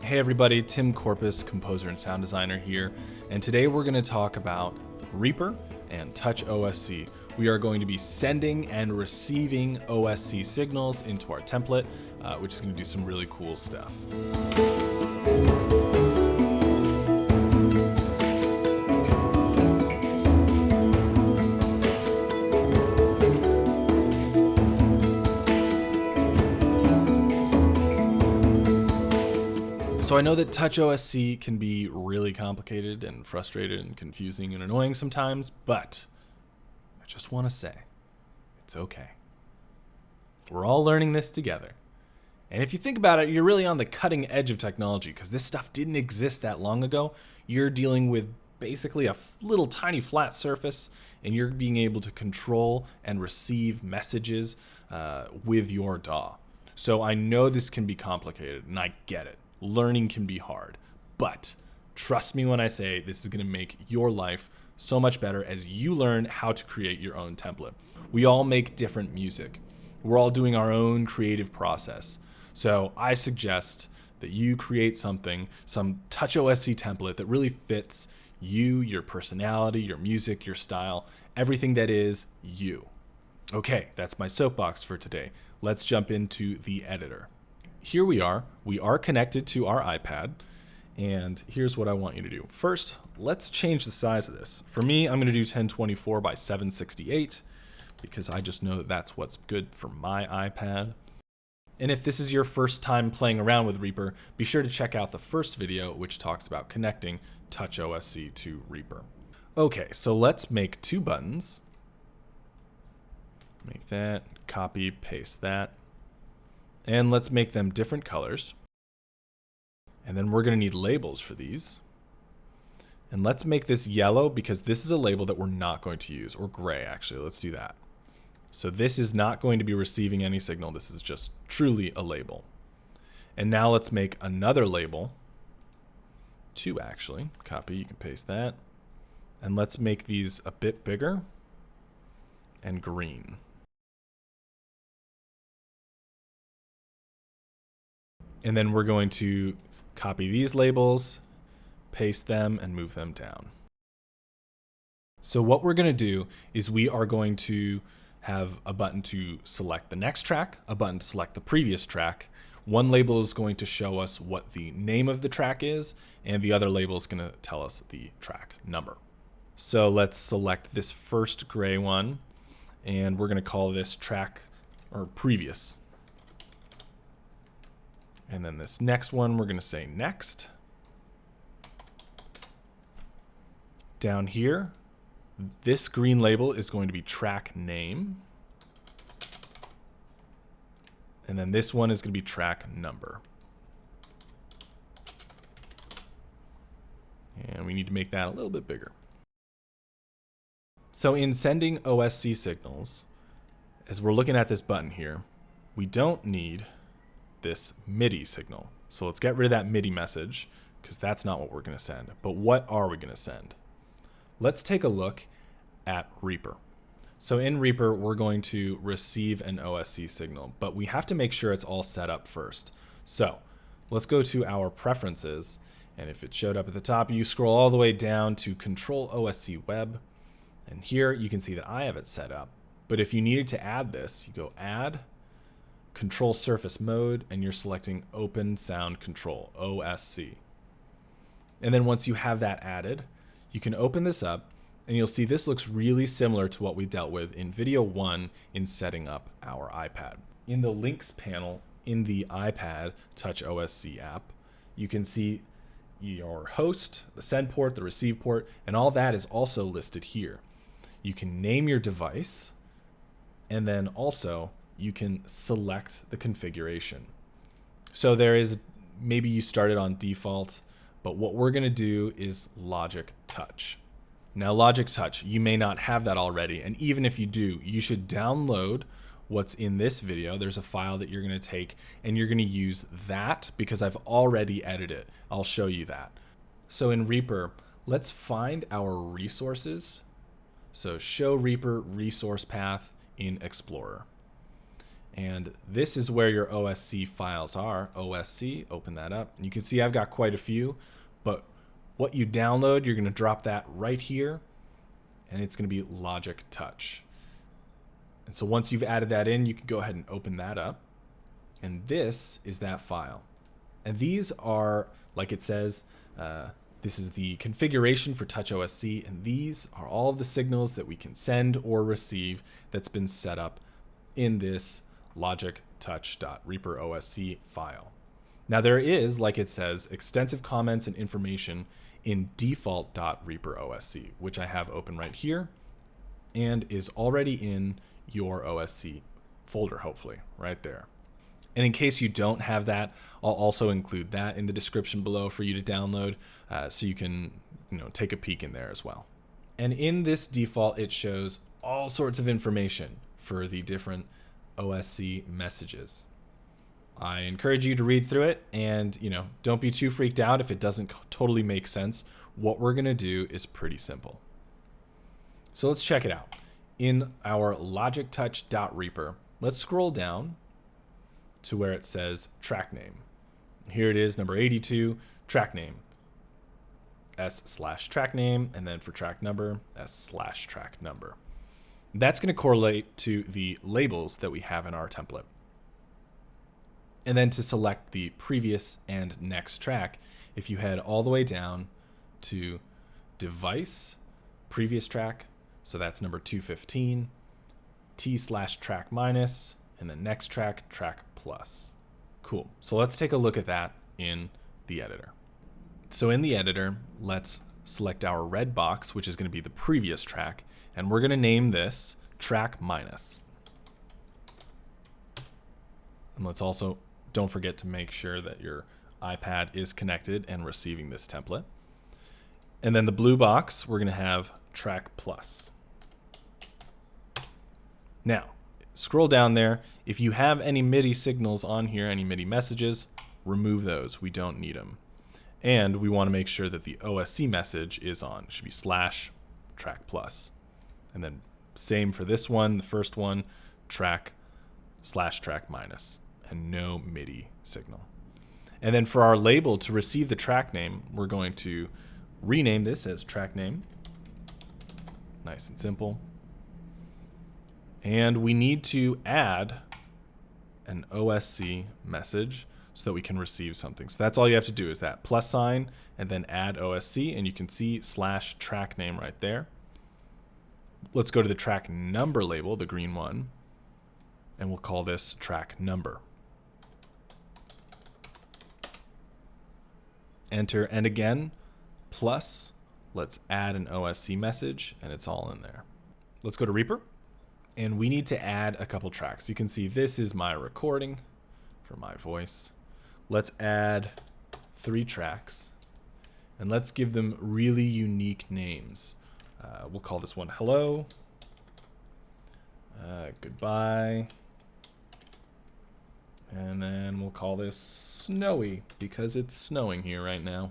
Hey everybody, Tim Corpus, composer and sound designer here, and today we're going to talk about Reaper and TouchOSC. We are going to be sending and receiving OSC signals into our template, which is going to do some really cool stuff. So I know that TouchOSC can be really complicated and frustrated and confusing and annoying sometimes, but I just want to say it's okay. We're all learning this together. And if you think about it, you're really on the cutting edge of technology because this stuff didn't exist that long ago. You're dealing with basically a little tiny flat surface, and you're being able to control and receive messages with your DAW. So I know this can be complicated, and I get it. Learning can be hard, but trust me when I say this is going to make your life so much better as you learn how to create your own template. We all make different music. We're all doing our own creative process. So I suggest that you create something, some TouchOSC template that really fits you, your personality, your music, your style, everything that is you. Okay, that's my soapbox for today. Let's jump into the editor. Here we are connected to our iPad, and here's what I want you to do. First, let's change the size of this. For me, I'm gonna do 1024 by 768 because I just know that that's what's good for my iPad. And if this is your first time playing around with Reaper, be sure to check out the first video, which talks about connecting TouchOSC to Reaper. Okay, so let's make two buttons. Make that, copy, paste that. And let's make them different colors. And then we're going to need labels for these. And let's make this yellow because this is a label that we're not going to use, or gray actually. Let's do that. So this is not going to be receiving any signal. This is just truly a label. And now let's make another label. Two actually. Copy, you can paste that. And let's make these a bit bigger and green. And then we're going to copy these labels, paste them, and move them down. So what we're going to do is we are going to have a button to select the next track, a button to select the previous track. One label is going to show us what the name of the track is, and the other label is going to tell us the track number. So let's select this first gray one, and we're going to call this track or previous. And then this next one, we're going to say next. Down here, this green label is going to be track name. And then this one is going to be track number. And we need to make that a little bit bigger. So in sending OSC signals, as we're looking at this button here, we don't need this MIDI signal. So let's get rid of that MIDI message because that's not what we're going to send. But what are we going to send? Let's take a look at Reaper. So in Reaper, we're going to receive an OSC signal, but we have to make sure it's all set up first. So let's go to our preferences. And if it showed up at the top, you scroll all the way down to Control OSC Web. And here you can see that I have it set up. But if you needed to add this, you go Add, Control Surface Mode, and you're selecting Open Sound Control, OSC. And then once you have that added, you can open this up, and you'll see this looks really similar to what we dealt with in video 1 in setting up our iPad. In the links panel in the iPad TouchOSC app, you can see your host, the send port, the receive port, and all that is also listed here. You can name your device, and then also you can select the configuration. So there is, maybe you started on default, but what we're gonna do is Logic Touch. Now Logic Touch, you may not have that already, and even if you do, you should download what's in this video. There's a file that you're gonna take, and you're gonna use that because I've already edited it. I'll show you that. So in Reaper, let's find our resources. So show Reaper resource path in Explorer. And this is where your OSC files are. OSC, open that up. And you can see I've got quite a few, but what you download, you're going to drop that right here, and it's going to be Logic Touch. And so once you've added that in, you can go ahead and open that up. And this is that file. And these are, like it says, this is the configuration for TouchOSC, and these are all of the signals that we can send or receive that's been set up in this LogicTouch.ReaperOSC file. Now there is, like it says, extensive comments and information in default.ReaperOSC, which I have open right here and is already in your OSC folder, hopefully, right there. And in case you don't have that, I'll also include that in the description below for you to download, so you can, take a peek in there as well. And in this default, it shows all sorts of information for the different OSC messages. I encourage you to read through it, and don't be too freaked out if it doesn't totally make sense. What we're gonna do is pretty simple. So let's check it out. In our LogicTouch.Reaper, let's scroll down to where it says track name. Here it is, number 82, track name. S/track name, and then for track number, S/track number. That's going to correlate to the labels that we have in our template. And then to select the previous and next track, if you head all the way down to device, previous track, so that's number 215, T/track minus, and the next track, track plus. Cool. So let's take a look at that in the editor. So in the editor, let's select our red box, which is going to be the previous track, and we're going to name this track minus. And let's also, don't forget to make sure that your iPad is connected and receiving this template. And then the blue box, we're going to have track plus. Now, scroll down there. If you have any MIDI signals on here, any MIDI messages, remove those. We don't need them. And we want to make sure that the OSC message is on. It should be /track plus. And then same for this one, the first one, track/track minus, and no MIDI signal. And then for our label to receive the track name, we're going to rename this as track name. Nice and simple. And we need to add an OSC message so that we can receive something. So that's all you have to do is that plus sign and then add OSC, and you can see /track name right there. Let's go to the track number label, the green one, and we'll call this track number. Enter, and again, plus, let's add an OSC message, and it's all in there. Let's go to Reaper, and we need to add a couple tracks. You can see this is my recording for my voice. Let's add 3 tracks, and let's give them really unique names. We'll call this one hello, goodbye, and then we'll call this snowy because it's snowing here right now.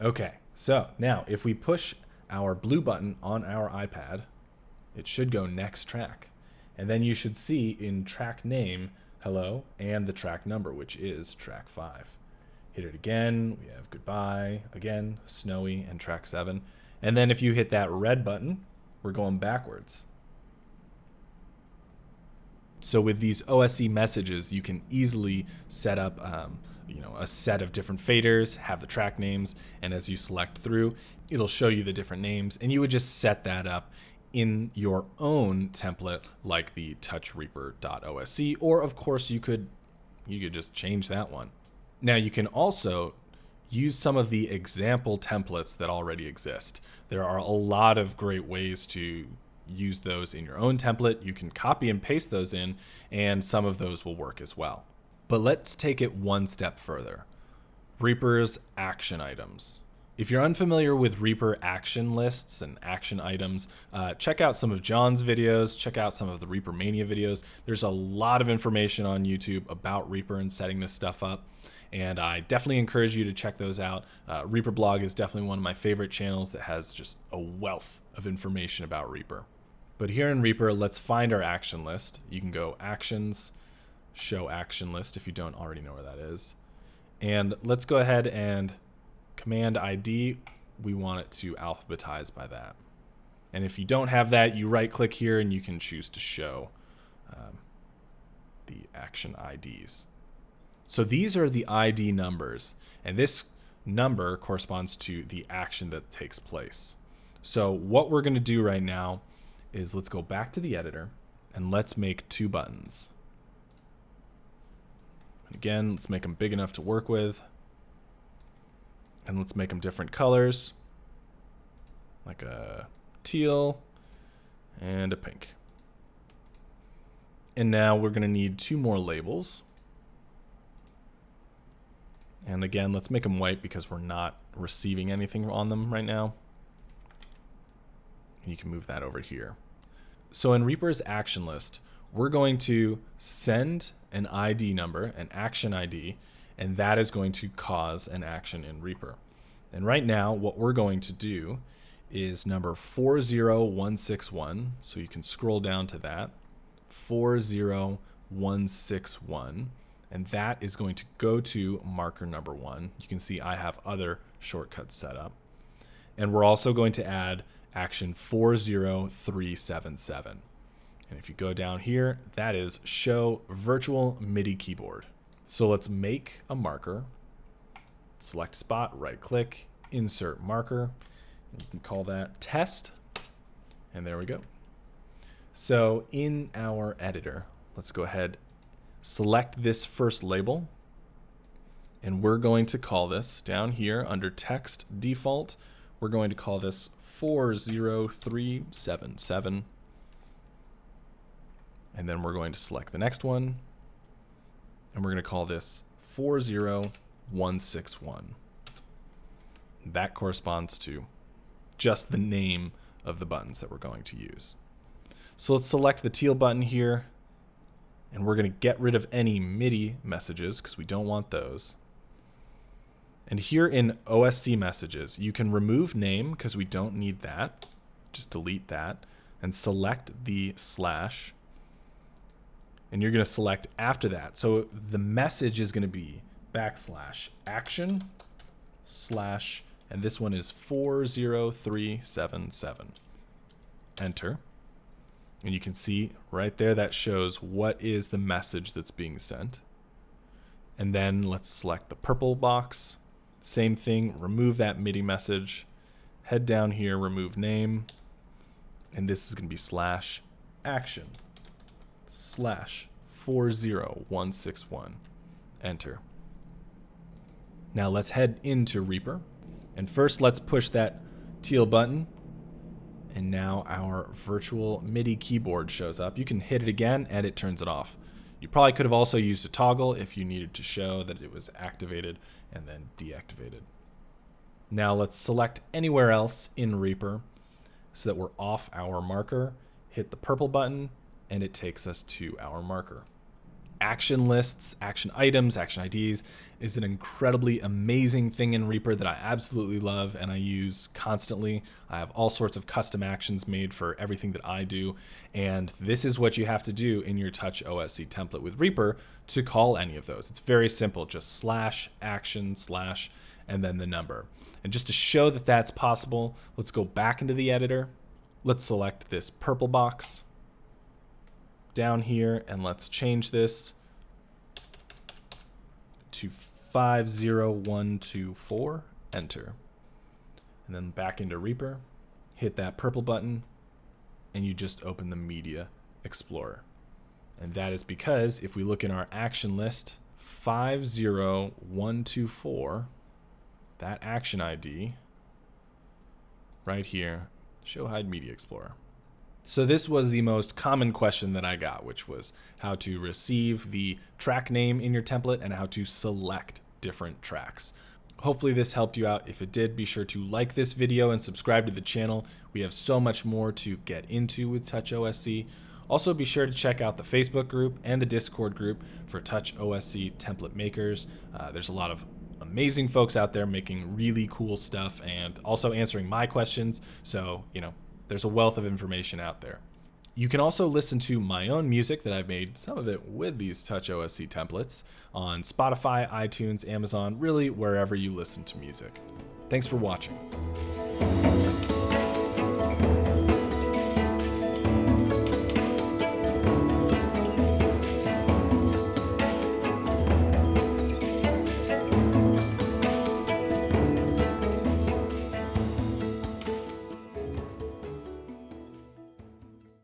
Okay, so now if we push our blue button on our iPad, it should go next track, and then you should see in track name hello and the track number, which is track 5. Hit it again, we have goodbye, again snowy, and track 7. And then if you hit that red button, we're going backwards. So with these OSC messages, you can easily set up a set of different faders, have the track names, and as you select through, it'll show you the different names, and you would just set that up in your own template like the TouchReaper.OSC, or of course you could just change that one. Now you can also use some of the example templates that already exist. There are a lot of great ways to use those in your own template. You can copy and paste those in, and some of those will work as well. But let's take it one step further. Reaper's action items. If you're unfamiliar with Reaper action lists and action items, check out some of John's videos, check out some of the Reaper Mania videos. There's a lot of information on YouTube about Reaper and setting this stuff up, and I definitely encourage you to check those out. Reaper Blog is definitely one of my favorite channels that has just a wealth of information about Reaper. But here in Reaper, let's find our action list. You can go Actions, show action list if you don't already know where that is. And let's go ahead and Command ID, we want it to alphabetize by that. And if you don't have that, you right click here and you can choose to show the action IDs. So these are the ID numbers, and this number corresponds to the action that takes place. So what we're going to do right now is let's go back to the editor and let's make 2 buttons. And again, let's make them big enough to work with. And let's make them different colors, like a teal and a pink. And now we're going to need 2 more labels. And again, let's make them white because we're not receiving anything on them right now. And you can move that over here. So in Reaper's action list, we're going to send an ID number, an action ID, and that is going to cause an action in Reaper. And right now, what we're going to do is number 40161. So you can scroll down to that, 40161. And that is going to go to marker number 1. You can see I have other shortcuts set up. And we're also going to add action 40377. And if you go down here, that is show virtual MIDI keyboard. So let's make a marker, select spot, right click, insert marker. You can call that test. And there we go. So in our editor, let's go ahead, select this first label, and we're going to call this down here under text default. We're going to call this 40377. And then we're going to select the next one, and we're going to call this 40161. That corresponds to just the name of the buttons that we're going to use. So let's select the teal button here, and we're going to get rid of any MIDI messages because we don't want those. And here in OSC messages, you can remove name because we don't need that. Just delete that and select the slash. And you're going to select after that. So the message is going to be \action/ and this one is 40377. Enter. And you can see right there that shows what is the message that's being sent. And then let's select the purple box. Same thing, remove that MIDI message. Head down here, remove name. And this is going to be /action/ 40161. Enter. Now let's head into Reaper. And first let's push that teal button. And now our virtual MIDI keyboard shows up. You can hit it again and it turns it off. You probably could have also used a toggle if you needed to show that it was activated and then deactivated. Now let's select anywhere else in Reaper so that we're off our marker. Hit the purple button and it takes us to our marker. Action lists, action items, action IDs is an incredibly amazing thing in Reaper that I absolutely love and I use constantly. I have all sorts of custom actions made for everything that I do, and this is what you have to do in your TouchOSC template with Reaper to call any of those. It's very simple, just /action/ and then the number. And just to show that that's possible, let's go back into the editor. Let's select this purple box down here and let's change this to 50124. Enter. And then back into Reaper, hit that purple button, and you just open the Media Explorer. And that is because if we look in our action list, 50124, that action ID right here, show hide Media Explorer. So this was the most common question that I got, which was how to receive the track name in your template and how to select different tracks. Hopefully this helped you out. If it did, be sure to like this video and subscribe to the channel. We have so much more to get into with TouchOSC. Also be sure to check out the Facebook group and the Discord group for TouchOSC template makers. There's a lot of amazing folks out there making really cool stuff and also answering my questions. So, there's a wealth of information out there. You can also listen to my own music that I've made, some of it with these TouchOSC templates, on Spotify, iTunes, Amazon, really wherever you listen to music. Thanks for watching.